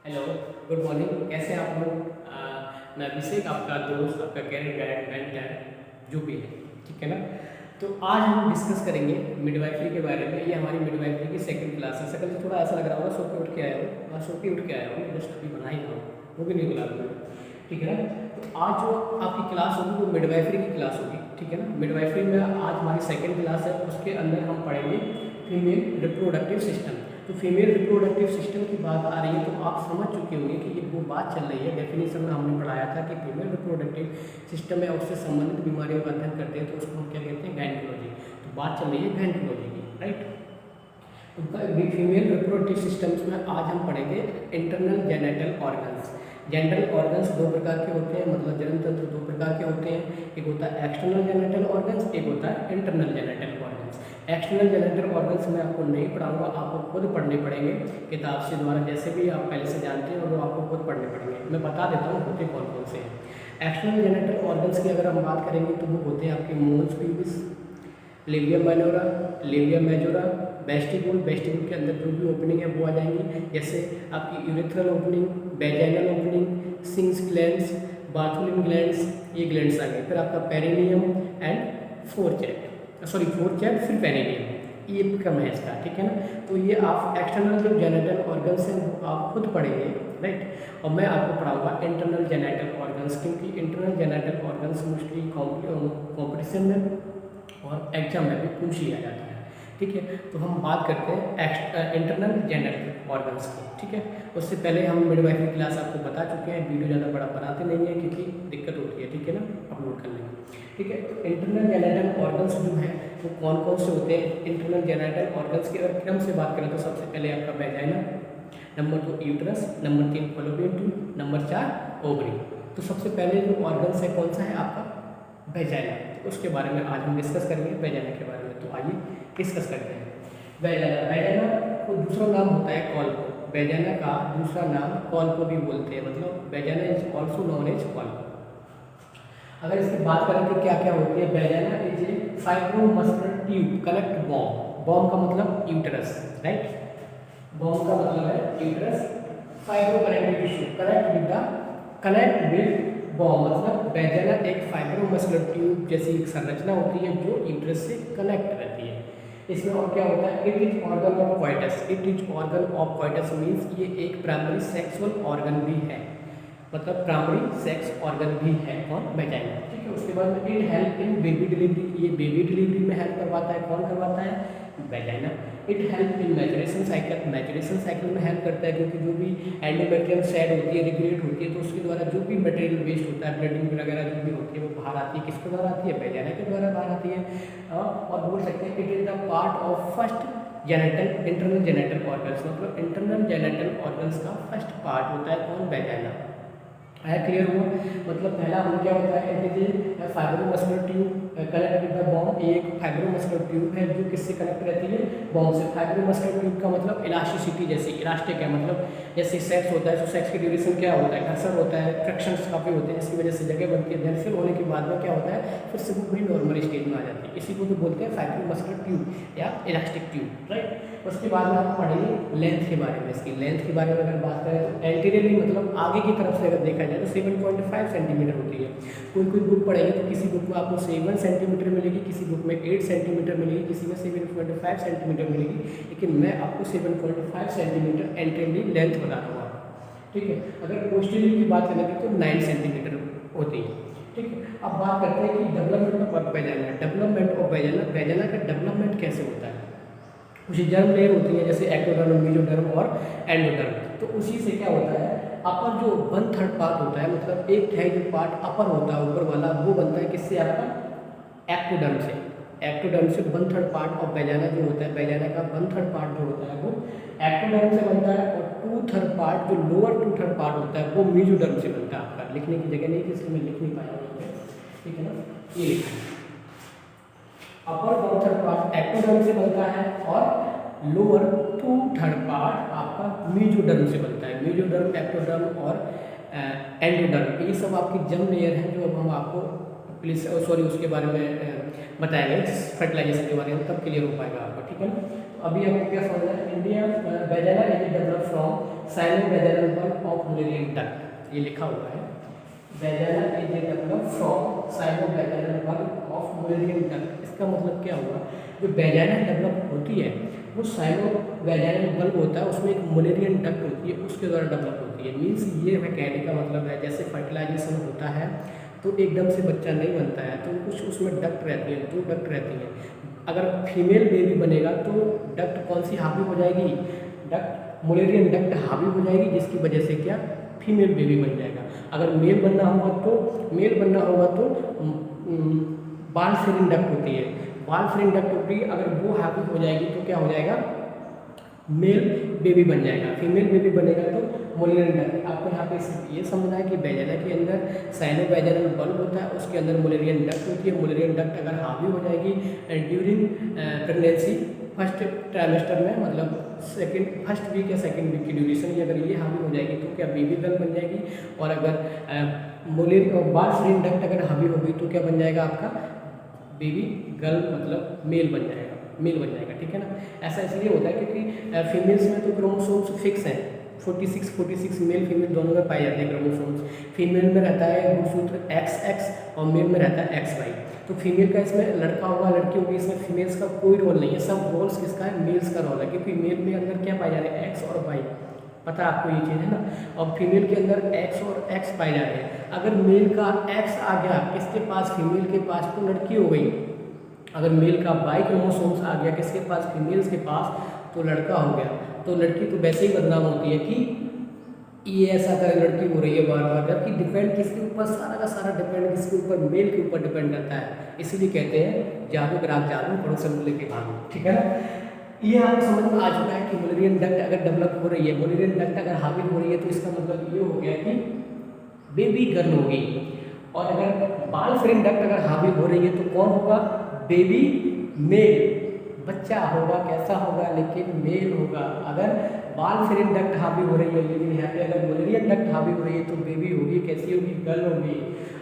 Hello, good morning. कैसे हैं आप लोग? मैं अभिषेक, आपका दोस्त, आपका कैरियर गाइड मेंटर जो भी है, ठीक है ना। तो आज हम डिस्कस करेंगे मिडवाइफरी के बारे में। ये हमारी मिडवाइफरी की सेकंड क्लास है। सकल से थोड़ा ऐसा लग रहा होगा, सो के उठ के आया हो। हाँ, सो के उठ के आया हो, जस्ट अभी बना ही रहा हूँ, वो भी नहीं बुला दूँगा, ठीक है ना। तो आज जो आपकी क्लास होगी वो मिडवाइफरी की क्लास होगी, ठीक है ना। मिडवाइफरी में आज हमारी सेकेंड क्लास है। उसके अंदर हम पढ़ेंगे फीमेल रिप्रोडक्टिव सिस्टम। तो फीमेल रिप्रोडक्टिव सिस्टम की बात आ रही है तो आप समझ चुके होंगे कि ये वो बात चल रही है। डेफिनेशन में हमने पढ़ाया था कि फीमेल रिप्रोडक्टिव सिस्टम है, उससे संबंधित बीमारियों का अध्ययन करते हैं, तो उसको हम क्या कहते हैं? गायनिकोलॉजी। तो बात चल रही है गायनिकोलॉजी की, राइट। तो फीमेल रिप्रोडक्टिव सिस्टम्स में आज हम पढ़ेंगे internal genital organs. Genital organs दो प्रकार के होते हैं, मतलब जन्म तंत्र दो प्रकार के होते हैं। एक होता है एक्सटर्नल जेनेटल ऑर्गन्स, एक होता है internal genital organs. External genital organs मैं आपको नहीं पढ़ाऊंगा, आपको खुद पढ़ने पड़ेंगे किताब से द्वारा, जैसे भी आप पहले से जानते हैं, और वो आपको खुद पढ़ने पड़ेंगे। मैं बता देता हूँ होते कौन कौन से हैं। एक्सटर्नल जेनेटल ऑर्गन्स की अगर हम बात करेंगे तो वो होते हैं आपके mons pubis, labia minora, labia majora, vestibule. Vestibule के अंदर जो भी ओपनिंग है वो आ जाएंगी, जैसे आपकी urethral opening, vaginal opening, skene's glands, Bartholin glands, ये ग्लैंड्स आ गए। फिर आपका पेरिनियम एंड फोरचैप, फिर पेरिनियम, ये क्रम है इसका, ठीक है ना। तो ये आप एक्सटर्नल जो जेनेटल ऑर्गन्स हैं वो आप खुद पढ़ेंगे, राइट। और मैं आपको पढ़ाऊंगा इंटरनल जेनेटल ऑर्गन्स, क्योंकि internal genital organs mostly competition में और एग्जाम में भी पूछ लिया जाता है, ठीक है। तो हम बात करते हैं इंटरनल जेनेटल ऑर्गन्स की, ठीक है। उससे पहले हम मिडवाइफरी क्लास आपको बता चुके हैं, वीडियो ज़्यादा बड़ा बनाते नहीं हैं क्योंकि दिक्कत होती है, ठीक है ना, अपलोड करने में, ठीक है। तो इंटरनल जेनेटल ऑर्गन्स जो हैं वो कौन कौन से होते हैं? इंटरनल जेनेटल ऑर्गन्स की अगर क्रम से बात करें तो सबसे पहले आपका vagina, number 2 uterus, number 3 Fallopian tube, number 4 ovary. तो सबसे पहले जो ऑर्गन्स है कौन सा है आपका? वेजाइना। तो उसके बारे में आज हम डिस्कस करेंगे, वेजाइना के बारे में। तो आइए डिस्कस करते हैं वेजाइना। वेजाइना को दूसरा नाम होता है कॉल्को। वेजाइना का दूसरा नाम कॉल्को भी बोलते हैं, मतलब vagina is also known as colpo. अगर इसकी बात करें कि क्या क्या होती है, vagina is a fibromuscular tube connect womb. Womb का मतलब यूटरस, राइट। बॉम्ब का मतलब है uterus. Fibro connective tissue connect with womb, मतलब वेजाइना एक फाइब्रोमस्कुलर ट्यूब जैसी एक संरचना होती है जो यूटरस से कनेक्ट रहती है। इसमें और क्या होता है? It is organ of coitus. It is organ of coitus means ये एक प्राइमरी सेक्सुअल ऑर्गन भी है, मतलब प्राइमरी सेक्स ऑर्गन भी है कौन? वेजाइना, ठीक है। उसके बाद में it help in baby delivery. ये बेबी डिलीवरी में हेल्प करवाता है, कौन करवाता है? Vagina. It help in maturation cycle. Maturation cycle में हेल्प करता है, क्योंकि जो भी एंडोमेट्रियम सेड होती है, रेगुलेट होती है, तो उसके द्वारा जो भी मटेरियल वेस्ट होता है, ब्लडिंग वगैरह जो भी होती है, वो बाहर आती है। किसके द्वारा आती है? वेजाइना के द्वारा बाहर आती है। और बोल सकते हैं it is the part of first genital internal genital organs, मतलब इंटरनल जेनेटल ऑर्गन्स का फर्स्ट पार्ट होता है कौन? वेजाइना। है क्लियर हुआ? मतलब पहला हम क्या होता है? It is fibromuscular tube connect with the bomb. एक फाइब्रोमस्कुलर ट्यूब है जो किससे कनेक्ट रहती है? बॉम्ब से। फाइब्रोमस्कुलर ट्यूब का मतलब इलास्टिसिटी, जैसे इलास्टिक है, मतलब जैसे सेक्स होता है तो सेक्स की ड्यूरेशन क्या होता है? घर्षण होता है, फ्रिक्शंस काफ़ी होते हैं, जिसकी वजह से जगह बनती है। देन फिर होने के बाद में क्या होता है? फिर से वो पूरी नॉर्मल स्टेज में आ जाती है। इसी को तो बोलते हैं फाइब्रोमस्कुलर ट्यूब या इलास्टिक ट्यूब, राइट। उसके बाद में आप पढ़ेंगे लेंथ के बारे में। इसकी लेंथ के बारे में अगर बात करें तो एंटीरियरली, मतलब आगे की तरफ से अगर देखा जाए तो 7.5 सेंटीमीटर होती है। कोई बुक पढ़ेंगे तो किसी बुक में आपको 7 सेंटीमीटर मिलेगी, किसी बुक में 8 सेंटीमीटर मिलेगी, किसी में 7.5 सेंटीमीटर मिलेगी, लेकिन मैं आपको 7.5 सेंटीमीटर एंटीरियरली लेंथ बता रहा हूँ, ठीक है। अगर पोस्टीरियरली की बात करेंगे तो 9 सेंटीमीटर होती है, ठीक है। अब बात करते हैं कि development of vagina. Development of vagina, vagina का डेवलपमेंट कैसे होता है? कुछ जर्म लेयर होती है, जैसे एक्टोडर्म, मेसोडर्म और एंडोडर्म। तो उसी से क्या होता है? अपर जो 1/3 पार्ट होता है, मतलब एक तिहाई जो पार्ट अपर होता है ऊपर वाला, वो बनता है किससे? आपका एक्टोडर्म से। एक्टोडर्म से 1/3 पार्ट ऑफ वेजाइना जो होता है, वेजाइना का 1/3 पार्ट जो होता है वो एक्टोडर्म से बनता है, और 2/3 पार्ट जो लोअर 2/3 पार्ट होता है वो मेसोडर्म से बनता है। आपका लिखने की जगह नहीं थी इसलिए मैं लिख नहीं पाया हूँ, ठीक है ना। ये लिखा है, अपर 1/3 पार्ट एक्टोडर्म से बनता है और लोअर 2/3 पार्ट आपका मेसोडर्म से बनता है। मेसोडर्म, एक्टोडर्म और एंडोडर्म, ये सब आपकी जर्म लेयर हैं, जो अब हम आपको प्लीज उसके बारे में बताएंगे, फर्टिलाइजेशन के बारे में, तब क्लियर हो पाएगा आपको, ठीक है ना। तो अभी आपको क्या समझना है? India vagina is develop from sinovaginal bulb of Mullerian duct, ये लिखा हुआ है। Vagina is develop from sinovaginal bulb of Mullerian duct. इसका मतलब क्या हुआ, जो वैजाइना डेवलप होती है वो साइनोवैजिनल बल्ब होता है, उसमें एक मुलेरियन डक्ट होती है, उसके द्वारा डेवलप होती है। मीन्स ये है कहने का मतलब है, जैसे फर्टिलाइजेशन होता है तो एकदम से बच्चा नहीं बनता है, तो कुछ उसमें डक्ट रहती है, 2 डक्ट रहती हैं। अगर फीमेल बेबी बनेगा तो डक्ट कौन सी हावी हो जाएगी, डक्ट मुलेरियन डक्ट हावी हो जाएगी, जिसकी वजह से क्या फीमेल बेबी बन जाएगा। अगर मेल बनना होगा तो बाल फ्रेम डक्ट होती है, बाल फ्रेम डक्ट होती है, अगर वो हावी हो जाएगी तो क्या हो जाएगा, मेल बेबी बन जाएगा। फीमेल बेबी बनेगा तो मुलेरियन डक्ट। आपको यहाँ पे सिर्फ ये समझना है कि वैजाइना के अंदर साइनोवैजिनल बल्ब होता है, उसके अंदर मुलेरियन डक्ट होती है। मुलेरियन डक्ट अगर हावी हो जाएगी ड्यूरिंग प्रेगनेंसी फर्स्ट ट्राइमेस्टर में, मतलब फर्स्ट वीक या सेकंड वीक की ड्यूरेशन की, अगर ये हावी हो जाएगी तो क्या बेबी गर्ल बन जाएगी। और अगर बाल फ्रेम डक्ट अगर हावी होगी तो क्या बन जाएगा, आपका बेबी गर्ल मतलब मेल बन जाएगा, ठीक है ना। ऐसा इसलिए होता है क्योंकि फीमेल्स में तो क्रोमोसोम्स फिक्स हैं, 46 मेल फीमेल दोनों में पाए जाते हैं क्रोमोसोम्स। फीमेल में रहता है गुणसूत्र XX और मेल में रहता है XY। तो फीमेल का इसमें लड़का होगा लड़की होगी, इसमें फीमेल्स का कोई रोल नहीं है, सब रोल्स किसका है, मेल्स का रोल है, क्योंकि मेल में अंदर क्या पाए जा रहे हैं, X और Y, पता है आपको ये चीज़ है ना। और फीमेल के अंदर X और X पाए जा रहे हैं। अगर मेल का X आ गया किसके पास, फीमेल के पास, तो लड़की हो गई। अगर मेल का Y क्रोमोसोम्स आ गया किसके पास, फीमेल्स के पास, तो लड़का हो गया। तो लड़की तो वैसे ही बदनाम होती है कि ये ऐसा करे, लड़की हो रही है बार बार, जबकि डिपेंड किसके ऊपर, सारा का सारा डिपेंड किसके ऊपर, मेल के ऊपर डिपेंड करता है। इसीलिए कहते हैं जागो ग्राहक जागो, पड़ोसन को लेके भागो, ठीक है ना। ये आपको समझ में आ चुका है कि मुलेरियन डक्ट अगर डेवलप हो रही है, मुलेरियन डक्ट अगर हावी हो रही है, तो इसका मतलब ये हो गया कि बेबी गर्ल होगी। और अगर बाल फ्रेम डक्ट अगर हावी हो रही है तो कौन होगा, बेबी मेल, बच्चा होगा, कैसा होगा, लेकिन मेल होगा। अगर बाल फ्रेम डक्ट हावी हो रही है, लेकिन यहाँ पे अगर मुलेरियन डक्ट हावी हो रही है तो बेबी होगी, कैसी होगी, गर्ल होगी।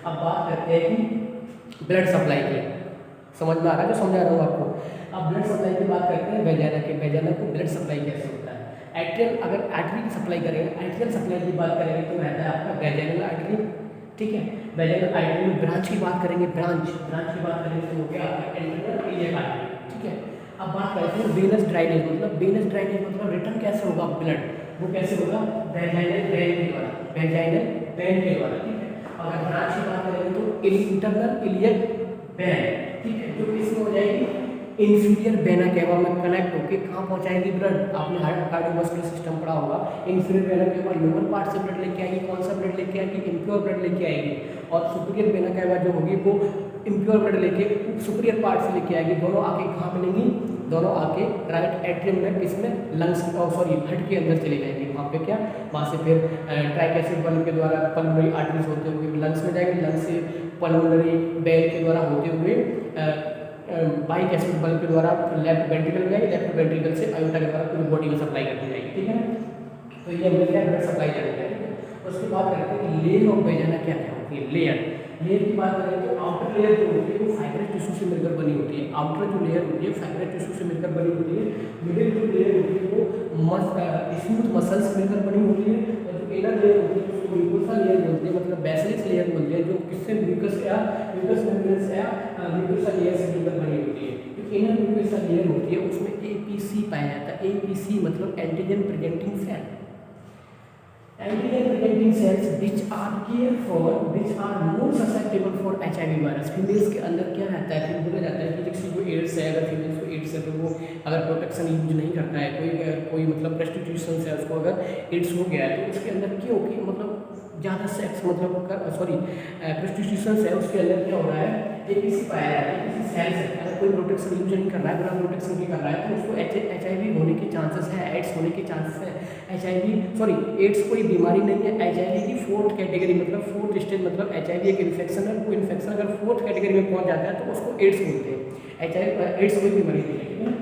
अब बात करते हैं कि ब्लड सप्लाई की, समझ में आ रहा है जो समझा रहा हूँ आपको। अब ब्लड सप्लाई की बात करते हैं वैजाइना के, वैजाइना को ब्लड सप्लाई कैसे होता है। एट्रियल, अगर आर्टरी की सप्लाई करेंगे, एट्रियल सप्लाई की बात करेंगे तो रहता है आपका वैजाइनल आर्टरी, ठीक है। वैजाइनल आर्टरी में ब्रांच की बात करेंगे, ब्रांच की बात करेंगे तो क्या आपका इंटरनल इलियक आर्टरी, ठीक है। अब बात करते हैं वेनस ड्राइनेज, मतलब वेनस ड्राइनेज मतलब रिटर्न कैसे होगा ब्लड, वो कैसे होगा, वैजाइनल वेन के द्वारा, वैजाइनल वेन के द्वारा, ठीक है। अगर ब्रांच की बात करेंगे तो इंटरनल इलियक वेन, ठीक है, जो किसमें हो जाएगी, इंफीरियर वेना केवा में कनेक्ट होकर कहाँ पहुंचाएगी ब्लड, आपने कार्डियोवास्कुलर सिस्टम पढ़ा होगा। Inferior vena cava lower part से ब्लड लेके आएगी, कौन सा ब्लड लेके आएगी, इम्प्योर ब्लड लेके आएगी। और सुपीरियर वेना केवा जो होगी वो इम्प्योर ब्लड लेके सुपीरियर पार्ट से लेके आएगी। दोनों आके कहाँ मिलेंगी, दोनों आके राइट एट्रियम में, किसमें, लंग्स, सॉरी हार्ट के अंदर चली जाएंगी। वहाँ पे क्या, वहाँ से फिर ट्राइक बल्ब के द्वारा पल्मोनरी आर्टरीज होते हुए लंग्स में जाएंगे, लंग्स से पल्मोनरी वेन के द्वारा होते हुए बाइक एसिड बल्ब के द्वारा लेफ्ट वेंट्रिकल में जाएगी, लेफ्ट वेंट्रिकल से आयोटा के द्वारा पूरी बॉडी में सप्लाई करती जाएगी, ठीक है। तो ये मिल गया ब्लड सप्लाई जाने का। उसके बाद करते हैं कि लेयर ऑफ वैजाइना क्या क्या होती है। लेयर की बात करें तो आउटर लेयर जो होती है वो फाइब्रस टिश्यू से मिलकर बनी होती है। आउटर जो लेयर होती है फाइब्रस टिश्यू से मिलकर बनी होती है। मिडिल जो लेयर होती है वो स्मूथ मसल से मिलकर बनी होती है। और जो इनर लेयर होती है उसको म्यूकोसा लेयर बोलते हैं, मतलब बेसिलस लेयर बोलते हैं, जो किससे म्यूकस मेम्ब्रेन या म्यूकोसा लेयर से मिलकर बनी होती है। जो इनर म्यूकोसा लेयर होती है उसमें APC पाया जाता है। APC मतलब antigen presenting cell, antigen presenting cells which are more susceptible for HIV virus. Females के अंदर क्या रहता है, फिर बोला जाता है कि किसी को एड्स है, अगर फीमेल्स को एड्स है तो वो अगर प्रोटेक्शन यूज नहीं करता है, कोई मतलब प्रोस्टिट्यूशन से उसको अगर एड्स हो गया है तो उसके अंदर क्यों कि मतलब ज़्यादा सेक्स मतलब प्रोस्टिट्यूशन है, उसके अंदर क्या हो रहा है, APC पाया जा रहा है, किसी सेल से अगर कोई प्रोटेक्शन यूज नहीं कर रहा है, बिना प्रोटेक्शन के कर रहा है तो उसको HIV होने के चांसेस है, एड्स होने के चांसेस है। एड्स कोई बीमारी नहीं है, HIV की 4th कैटेगरी मतलब 4th स्टेज, मतलब HIV एक इन्फेक्शन है, कोई इन्फेक्शन अगर 4th कैटेगरी में पहुंच जाता है तो उसको एड्स बोलते हैं। एड्स कोई बीमारी नहीं है।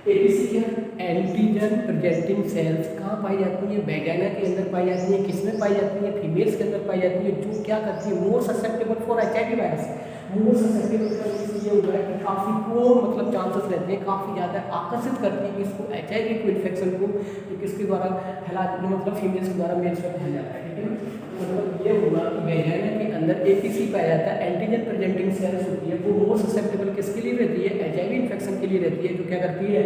APC क्या, एंटीजन प्रेजेंटिंग सेल्स कहाँ पाई जाती हैं, वैजाइना के अंदर पाई जाती हैं। किसमें पाई जाती है, फीमेल्स के अंदर पाई जाती है, जो क्या करती है, more susceptible for HIV virus. More susceptible ये होता है कि काफ़ी प्रोन मतलब चांसेस रहते हैं, काफ़ी ज़्यादा आकर्षित करती है कि इसको HIV को इन्फेक्शन को तो किसके द्वारा फैला मतलब फीमेल्स के द्वारा मेल्स में फैल जाता है, ठीक है ना। मतलब ये होगा कि वेजाइना के अंदर APC पाया जाता है, एंटीजन प्रेजेंटिंग सेल्स होती है, वो मोर ससेप्टेबल किसके लिए रहती है, HIV इन्फेक्शन के लिए रहती है, जो क्या करती है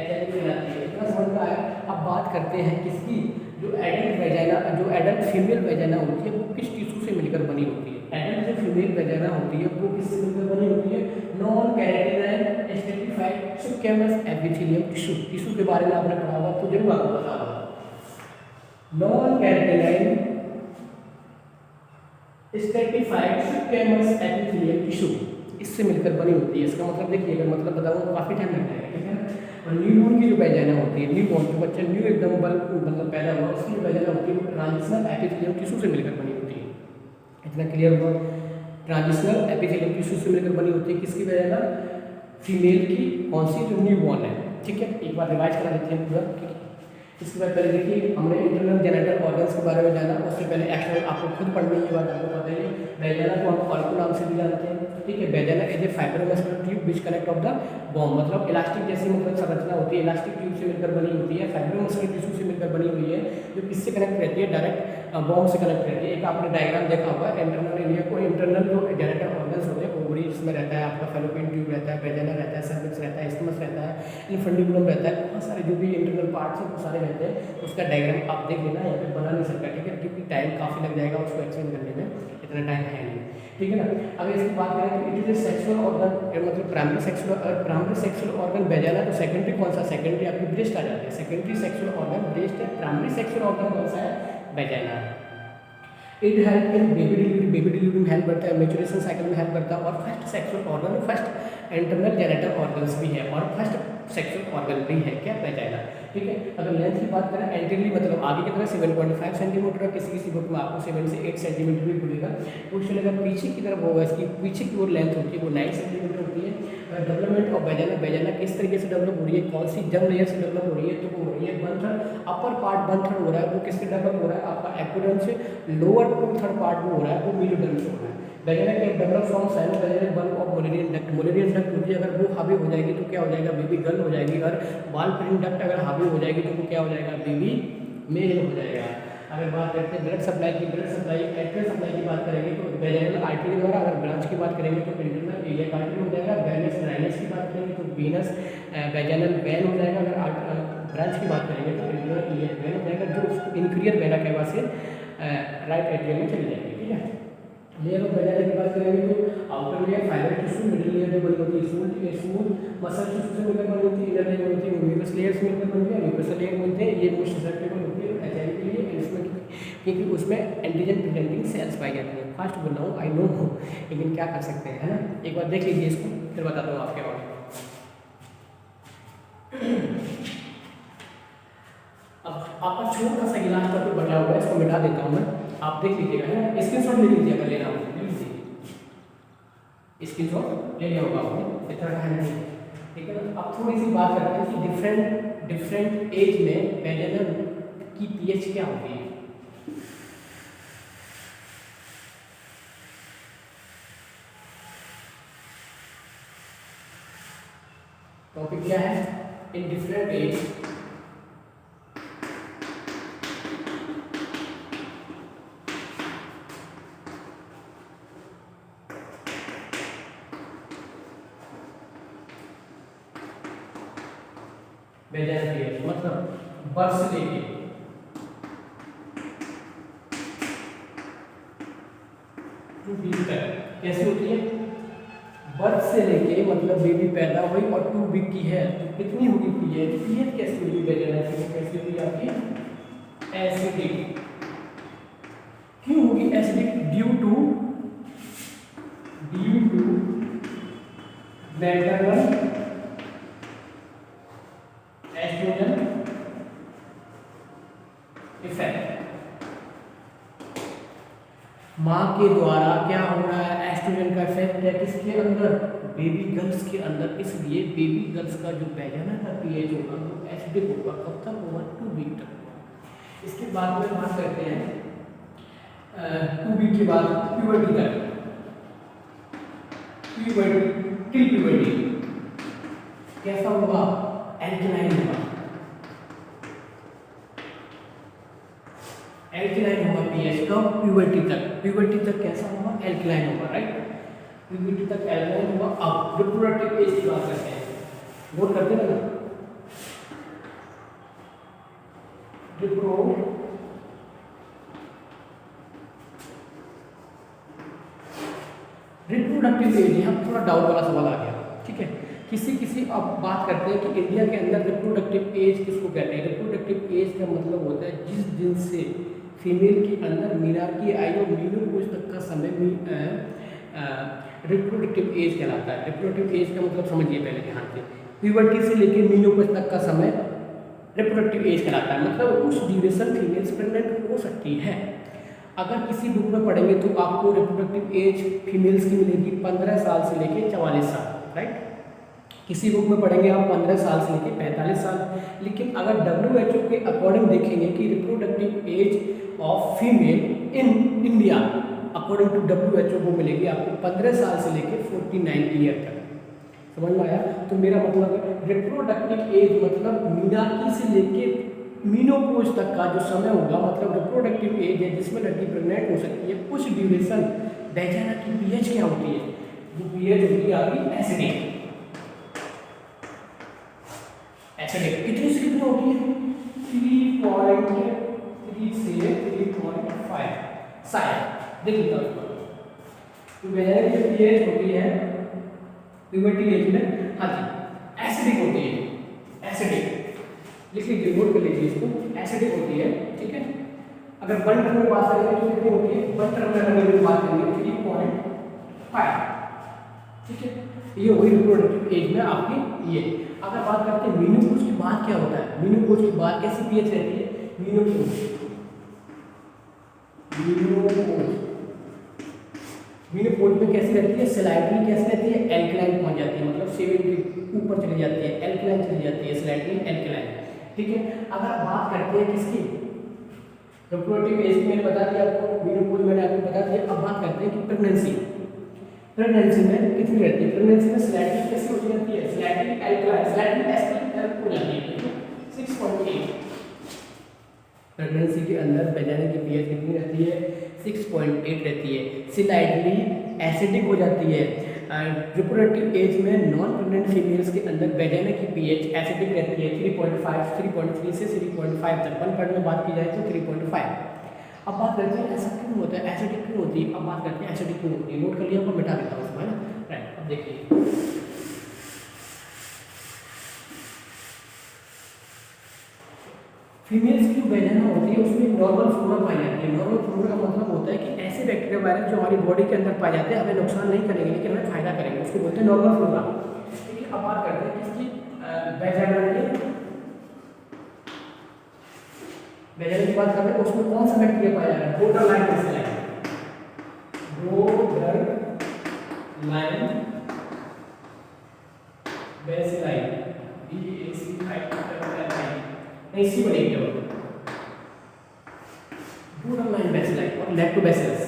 HIV कहलाती है। इतना समझ में आया। अब बात करते हैं किसकी, जो एडल्ट वेजाइना, जो एडल्ट फीमेल वेजाइना होती है वो किस टिश्यू से मिलकर बनी होती है। एडल्ट जो फीमेल वेजाइना होती है वो किससे मिलकर बनी होती है, non keratinized stratified subcutis epithelium tissue. Tissue के बारे में आपने पढ़ा होगा तो जरूर आपको पता होगा। Non keratinized stratified subcutis epithelium tissue इससे मिलकर बनी होती है। इसका मतलब देखिए, अगर मतलब बताऊँ तो काफ़ी टाइम लग जाएगा, ठीक है ना। और न्यूबॉर्न की जो वेजाइना होती है, न्यूबॉर्न जो बच्चा न्यू एकदम मतलब पैदा हुआ उसकी जो वेजाइना होती है वो ट्रांजिशनल एपिथेलियम टिश्यू से मिलकर बनी होती है। इतना क्लियर हुआ। ट्रांजिशनल एपिथेलियम टिश्यू से मिलकर बनी होती है किसकी वेजाइना, फीमेल की, कौन सी, जो न्यूबॉर्न है, ठीक है। एक बार रिवाइज करा देते हैं पूरा, ठीक है। इसके बाद पहले देखिए हमने इंटरनल जेनिटल ऑर्गन्स के बारे में जाना, उससे पहले एक्सटर्नल आपको खुद पढ़नी है, ये बात आपको पता ही है। वेजाइना को हम कॉर्पो नाम से भी जानते हैं, ठीक है। Vagina is a fibromuscular tube which connect of the बॉम, मतलब इलास्टिक जैसी मतलब संरचना होती है, इलास्टिक ट्यूब से मिलकर बनी होती है, फाइब्रोमस्कुलर टिश्यू से मिलकर बनी हुई है, जो किससे कनेक्ट रहती है, डायरेक्ट बॉम से कनेक्ट रहती है। एक आपने डायग्राम देखा होगा इंटरनल एरिया को, इंटरनल जो जेनिटल ऑर्गन्स होते हैं, ओवरी जिसमें रहता है आपका फैलोपियन ट्यूब रहता है, वेजाइना रहता है, सर्विक्स रहता है, इस्टमस रहता है, इन्फंडिबुलम रहता है, बहुत सारे जो भी इंटरनल पार्ट्स हैं वो सारे रहते हैं। उसका डायग्राम आप देख लेना, यहाँ पे बना नहीं सकता, ठीक है, क्योंकि टाइम काफ़ी लग जाएगा उसको एक्सप्लेन करने में, इतना टाइम है नहीं, ठीक है ना। अगर इसकी बात करें तो it is a sexual organ, मतलब प्राइमरी सेक्सुअल ऑर्गन वेजाइना, तो सेकेंडरी कौन सा, सेकेंडरी आपकी ब्रेस्ट आ जाती है। सेकेंडरी सेक्सुअल ऑर्गन ब्रेस्ट है, प्राइमरी सेक्सुअल ऑर्गन कौन सा है, वेजाइना है। It help in baby delivery में हेल्प करता है, मेचुरेशन साइकिल में हेल्प करता है, और first sexual organ, first internal genital organs भी है, और फर्स्ट सेक्सुअल ऑर्गन भी है क्या, वेजाइना, ठीक है। अगर लेंथ की बात करें एंटीरियरली मतलब आगे की तरफ 7.5 सेंटीमीटर, किसी किसी बुक में आपको 7 से 8 सेंटीमीटर भी बोलेगा। क्वेश्चन अगर पीछे की तरफ होगा, इसकी पीछे की ओर लेंथ होती है वो 9 सेंटीमीटर होती है। डेवलपमेंट ऑफ वेजाइना, वेजाइना किस तरीके से डेवलप हो रही है, कौन सी जंग लेयर से डेवलप हो रही है, तो वो हो रही है 1/3 अपर पार्ट 1/3 हो रहा है, वो किससे डेवलप हो रहा है, आपका एक्टोडर्म से। लोअर 2/3 पार्ट वो हो रहा है वो मेरिडर्म से हो रहा है। वेजाइना के develop from sinovaginal bulb of Mullerian duct, Mullerian duct होती है, अगर वो हावी हो जाएगी तो क्या हो जाएगा, बेबी गर्ल हो जाएगी। और वाल्पिन डक्ट अगर हावी हो जाएगी तो वो क्या हो जाएगा, बेबी मेल हो जाएगा। अगर बात करते हैं ब्लड सप्लाई की, ब्लड सप्लाई एट्रियल सप्लाई की बात करेंगे तो वेजाइनल आर्टरी के द्वारा, अगर ब्रांच की बात करेंगे तो इंटरनल इलियक आर्टरी हो जाएगा। वेनस राइनस की बात करेंगे तो वेनस वेजाइनल वेन हो जाएगा। अगर ब्रांच की बात करेंगे तो इंटरनल इलियक वेन हो जाएगा, जो उसको इन्फीरियर वेना कैवा से राइट एट्रियम में चली जाएगी, ठीक है। लेयर ऑफ वेजाइना की बात करेंगे तो outer layer fibre tissue, middle layer जो बनी होती है स्मूथ मसल टिश्यू से मिलकर बनी होती है, इनर लेयर होती है म्यूकस लेयर से मिलकर बनती है, म्यूकस लेयर बोलते हैं, ये मोस्ट ससेप्टेबल होती है HIV के लिए, इसमें क्योंकि उसमें एंटीजन प्रेजेंटिंग सेल्स पाई जाती है। फास्ट बोल रहा हूँ, आई नो हो, लेकिन क्या कर सकते हैं, है ना। एक बार देख लीजिए इसको, फिर बताता हूँ आपके बारे में। अब आपका छोटा सा गिलास का कोई बचा हुआ है, इसको मिटा देता हूँ मैं, आप देख लीजिएगा, है ना। स्क्रीनशॉट ले लीजिए अगर लेना हो, ले लीजिए, स्क्रीनशॉट ले लिया होगा आपने, इतना टाइम नहीं, ठीक है ना। अब थोड़ी सी बात करते हैं कि डिफरेंट एज में वेजाइना की पीएच क्या होती है। टॉपिक क्या है, in different age vagina pH, मतलब बर्थ से लेके टू वीक तक कैसी होती है, बर्थ से लेके मतलब बेबी पैदा हुई और 2 वीक की है तो कितनी होगी पीएच, पीएच कैसी होगी वेजाइना की, कैसी होगी आपकी, एसिडिक। क्यों होगी acidic, due to maternal oestrogen effect. माँ के द्वारा क्या हो रहा है, एस्ट्रोजन का इफेक्ट है किसके अंदर, बेबी गर्ल्स के अंदर, इसलिए बेबी गर्ल्स का जो वेजाइना का पीएच होगा वो एसिडिक होगा। कब तक होगा, 2 वीक तक होगा। इसके बाद में बात करते हैं 2 वीक के बाद प्यूबर्टी तक, प्यूबर्टी टिल प्यूबर्टी कैसा होगा, एल्कलाइन होगा, एल्कलाइन होगा पीएच कब, प्यूबर्टी तक, प्यूबर्टी तक कैसा होगा, एल्कलाइन होगा, राइट, प्यूबर्टी तक एल्कलाइन होगा। अब रिप्रोडक्टिव एज की बात करते हैं, नोट करते हैं ना, रिप्रोडक्टिव एज, यहाँ थोड़ा डाउट वाला सवाल आ गया, ठीक है, किसी अब बात करते हैं कि इंडिया के अंदर रिप्रोडक्टिव एज किसको कहते हैं। रिप्रोडक्टिव एज का मतलब होता है जिस दिन से फीमेल के अंदर मीनार्की आई और मीनोपॉज तक का समय रिप्रोडक्टिव एज कहलाता है। रिप्रोडक्टिव एज का मतलब समझिए पहले ध्यान से, प्यूबर्टी से लेकर मीनोपॉज तक का समय रिप्रोडक्टिव एज कहलाता है, मतलब उस ड्यूरेशन फीमेल्स प्रेग्नेंट हो सकती है। अगर किसी बुक में पढ़ेंगे तो आपको रिप्रोडक्टिव एज फीमेल्स की मिलेगी 15 साल से लेकर 44 साल, राइट, किसी बुक में पढ़ेंगे आप 15 साल से लेकर 45 साल। लेकिन अगर WHO के अकॉर्डिंग देखेंगे कि reproductive age of female in India according to WHO को मिलेगी आपको 15 साल से लेकर 49 ईयर तक। समझ में आया? तो मेरा मतलब रिप्रोडक्टिव एज मतलब मीनार्की से लेकर मीनोपॉज तक का जो समय होगा, मतलब रिप्रोडक्टिव एज है जिसमें लड़की प्रेग्नेंट हो सकती है, उस ड्यूरेशन वैजाइना की पीएच क्या होती है, जो पीएच होती है आपकी एसिडिक, एसिडिक कितनी से कितनी होती है, 3.3 से 3.5 शायद देख लीजिए उसको। तो वैजाइना की जो पीएच होती है प्यूबर्टी एज में, हाँ जी एसिडिक होती है, एसिडिक लिख लीजिए, नोट कर लीजिए इसको, एसिडिक होती है, ठीक है। अगर वन टर्म में बात करेंगे तो कितनी होती है, वन टर्म में अगर बात करेंगे 3.5, ठीक है, ये वही रिप्रोडक्टिव एज में आपकी ये। अगर बात करते हैं मीनोपॉज की बात क्या होता है, मीनोपॉज की बात कैसी पीएच रहती है, मीनोपॉज में कैसी रहती है, स्लाइटली कैसी रहती है, एल्कलाइन पहुंच जाती है, मतलब 7 के ऊपर चली जाती है, एल्कलाइन चली जाती है, स्लाइटली एल्कलाइन, ठीक है। अगर बात करते हैं किसकी, रिप्रोडक्टिव एज की मैंने बता दिया आपको, मीनोपॉज मैंने आपको बता दिया। अब बात करते हैं कि प्रेगनेंसी में कितनी रहती है, प्रेगनेंसी में स्लाइटली कैसी हो जाती है, स्लाइटली एल्कलाइन, स्लाइटली एसिडिक हो जाती है, 6.8। प्रेगनेंसी के अंदर वैजाइना की पीएच कितनी रहती है, 6.8 रहती है, स्लाइटली एसिडिक हो जाती है। रिप्रोडक्टिव एज में नॉन प्रेग्नेंट फीमेल्स के अंदर वैजाइना की पीएच एसिडिक रहती है 3.5, 3.3 से 3.5 तक, वन पार्ट में बात की जाए तो 3.5। अब बात करते हैं ऐसा क्यों होता है, एसिडिक क्यों होती है। अब बात करते हैं एसिडिक क्यों होती है, नोट कर लिया, आपको मिटा देता हूँ उसको, है ना, राइट। अब देखिए फीमेल्स की जो वैजाइना होती है उसमें नॉर्मल फ्लोरा पाई जाती है। नॉर्मल फ्लोरा का मतलब होता है कि ऐसे बैक्टीरिया वायरस जो हमारी बॉडी के अंदर पाए जाते हैं, हमें नुकसान नहीं करेंगे लेकिन हमें फायदा करेंगे, उसको बोलते हैं नॉर्मल फ्लोरा। ठीक है, अब बात करते हैं किसकी, वैजाइना की। वैजाइना की बात कर रहे हैं, उसमें कौन सा बैक्टीरिया पाया जा रहा है, बोर्डरलाइन बैसिलाई, बोर्डरलाइन बैसिलाई, नहीं सी बनेगी बोर्डरलाइन बैसिलाई और लैक्टोबैसिलस।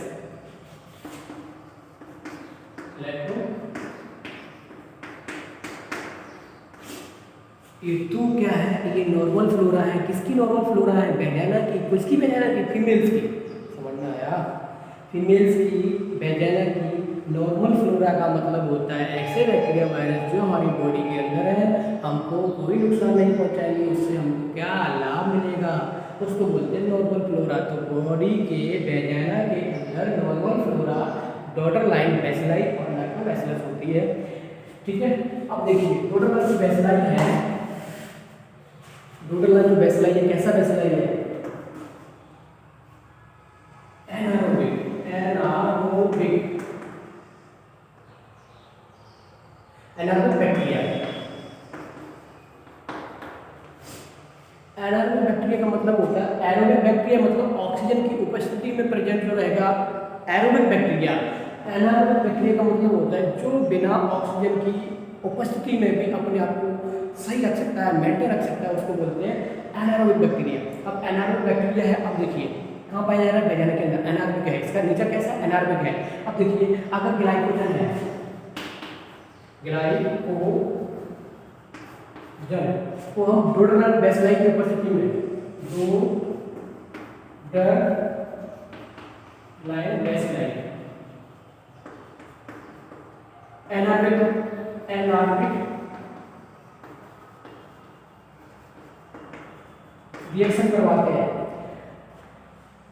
ये तो क्या है, ये नॉर्मल फ्लोरा है, किसकी नॉर्मल फ्लोरा है, वैजाइना की, किसकी वैजाइना की, फीमेल्स की। समझ में आया, फीमेल्स की वैजाइना की नॉर्मल फ्लोरा का मतलब होता है ऐसे बैक्टीरिया वायरस जो हमारी बॉडी के अंदर है, हमको कोई नुकसान नहीं पहुंचाएंगे, उससे हमको क्या लाभ मिलेगा, उसको बोलते हैं नॉर्मल फ्लोरा। तो बॉडी के वैजाइना के अंदर नॉर्मल फ्लोरा बोर्डरलाइन बैसिलाई और लैक्टोबैसिलस होती है। ठीक है, अब देखिए बोर्डरलाइन बैसिलाई है, बोर्डरलाइन बैसिलाई है, कैसा बैसिलाई है, एनारोबिक बैक्टीरिया। एनारोबिक बैक्टीरिया का मतलब होता है, एरोबिक बैक्टीरिया मतलब ऑक्सीजन की उपस्थिति में प्रेजेंट जो रहेगा एरोबिक बैक्टीरिया। एनारोबिक बैक्टीरिया का मतलब होता है जो बिना ऑक्सीजन की उपस्थिति में भी अपने आप को सही रख सकता है, मेंटेन रख सकता है, उसको बोलते हैं एनारोबिक बैक्टीरिया। अब एनारोबिक बैक्टीरिया है, अब देखिए कहाँ पाया जा रहा है, वैजाइना के अंदर एनारोबिक है, इसका नेचर कैसा एनारोबिक है। अब देखिए अगर ग्लाइकोजन है, ग्लाइकोजन को हम डोडरलाइन बेसलाइन की उपस्थिति में डोडरलाइन बेसलाइन एनारोबिक रिएक्शन करवाते हैं।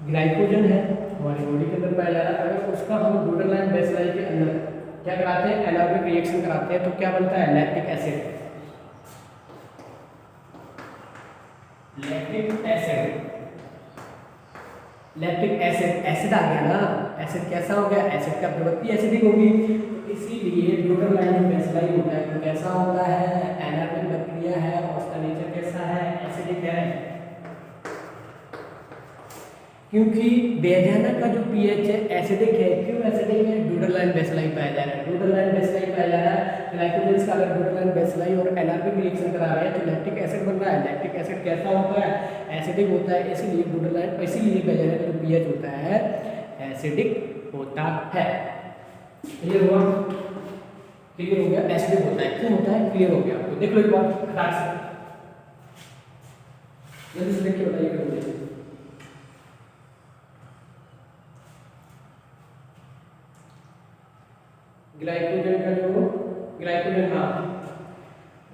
ग्लाइकोजन है हमारी बॉडी के अंदर पाया जा रहा है, अगर उसका हम डोडरलाइन बेसलाइन के अंदर क्या कराते हैं, एनारोबिक रिएक्शन कराते हैं, तो क्या बनता है, lactic acid. Lactic acid acid आ गया ना, एसिड कैसा हो गया, एसिड का प्रवृत्ति एसिडिक होगी, तो इसीलिए डोडरलाइन बेसलाइन होता है। तो कैसा होता है, एनारोबिक बैक्टीरिया है और उसका नेचर कैसा है, एसिडिक है। क्योंकि बेजाना का जो पीएच है एसिडिक है। क्यों एसिडिक है, डोडरलाइन बेसलाइन पाया जा रहा है, डोडरलाइन बेसलाइन पाया जा रहा है। ग्लाइकोजेंस का अगर डोडरलाइन बेसलाइन और एनारोबिक रिएक्शन करा रहे हैं तो लैक्टिक एसिड बन रहा है। लैक्टिक एसिड कैसा होता है, एसिडिक होता है, इसीलिए डोडरलाइन, इसीलिए बेजाना का जो पीएच होता है एसिडिक होता है। क्लियर हुआ, क्लियर हो गया, एसिडिक होता है। क्यों होता है, क्लियर हो गया आपको। देख लो एक बार खटाक से, जल्दी से देखिए, बताइए मुझे। ग्लाइकोजन का जो ग्लाइकोजन, हाँ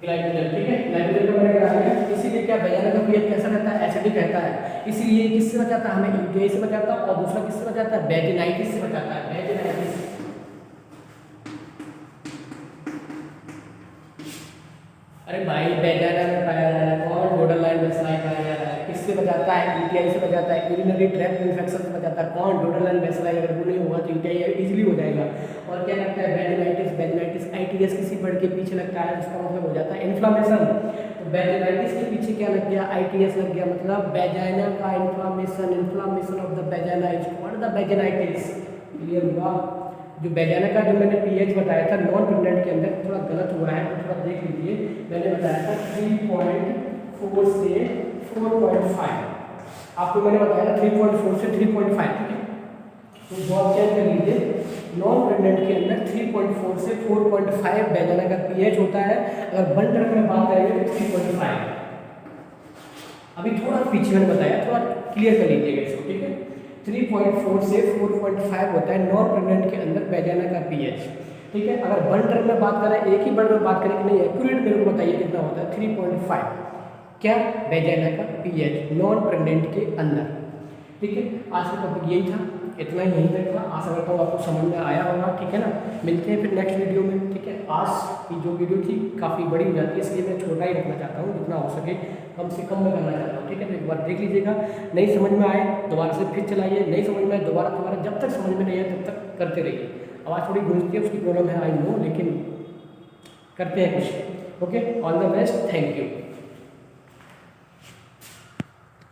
ग्लाइकोजन, ठीक है, ग्लाइकोजन का मैंने करा दिया। इसीलिए क्या बेजाना का पीएच कैसा रहता है, एसिडिक रहता है। इसीलिए किससे बचाता है, हमें यूटीआई से बचाता है, और दूसरा किससे बचाता है, वेजिनाइटिस से बचाता है, वेजिनाइटिस। अरे भाई बेजाना में पाया जा रहा है, कौन, डोडरलाइन बेसलाइन पाया जा रहा है, किससे बचाता है, यूटीआई से बचाता है, यूरिनरी ट्रैक्ट इन्फेक्शन से बचाता है, कौन, डोडरलाइन बेसलाइन। अगर वो नहीं होगा तो यूटीआई इजीली हो जाएगा। और क्या लगता है, वेजिनाइटिस, वेजिनाइटिस आईटीएस किसी वर्ड के पीछे लगता है, उसका मतलब हो जाता है इन्फ्लामेशन। तो वेजिनाइटिस के पीछे क्या लग गया, आईटीएस लग गया, मतलब वेजाइना का inflammation, inflammation of the vagina is called the vaginitis. Clear हुआ। जो वेजाइना का जो मैंने पीएच बताया था नॉन प्रेग्नेंट के अंदर थोड़ा गलत हुआ है, तो थोड़ा देख लीजिए। मैंने बताया था 3.4 से 4.5, आपको मैंने बताया था 3.4 से 3.5, ठीक है। तो जॉब चेक कर लीजिए, नॉन प्रेग्नेंट के अंदर 3.4 से 4.5 वेजाइना का पीएच होता है। अगर वन टर्म में बात करेंगे तो 3.5। अभी थोड़ा पीछे मैंने बताया, थोड़ा क्लियर कर लीजिएगा इसको, ठीक है। 3.4 से 4.5 होता है नॉन प्रेग्नेंट के अंदर वेजाइना का पीएच, ठीक है। अगर वन टर्म में बात करें, एक ही वर्ड में बात करें कि नहीं, एक्यूरेट मेरे को बताइए कितना होता है, 3.5 क्या, वेजाइना का पीएच नॉन प्रेग्नेंट के अंदर, ठीक है। आज का टॉपिक यही था, इतना ही यहीं तक था। आशा करता हूँ आपको समझ में आया होगा, ठीक है ना। मिलते हैं फिर नेक्स्ट वीडियो में, ठीक है। आज की जो वीडियो थी काफ़ी बड़ी हो जाती है, इसलिए मैं छोटा ही रखना चाहता हूँ, जितना हो सके कम से कम में करना चाहता हूँ, ठीक है। तो एक बार देख लीजिएगा, नहीं समझ में आए दोबारा से फिर चलाइए, नहीं समझ में आए दोबारा, जब तक समझ में नहीं आए तब तक करते रहिए। आवाज़ थोड़ी गूंजती है, उसकी प्रॉब्लम है, आई नो, लेकिन करते हैं कुछ। Okay, all the best, thank you.